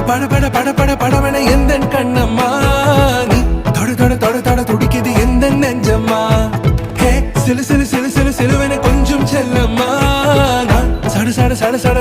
பட பட பட பட படவன எந்த கண்ணம்மா நீ தொட தொட தொட தொட துடிக்குது எந்த நெஞ்சம்மா ஹே சிலு சிலு சிலு சிலு சிலுவன கொஞ்சம் செல்லம்மா நான் சட சட சட சட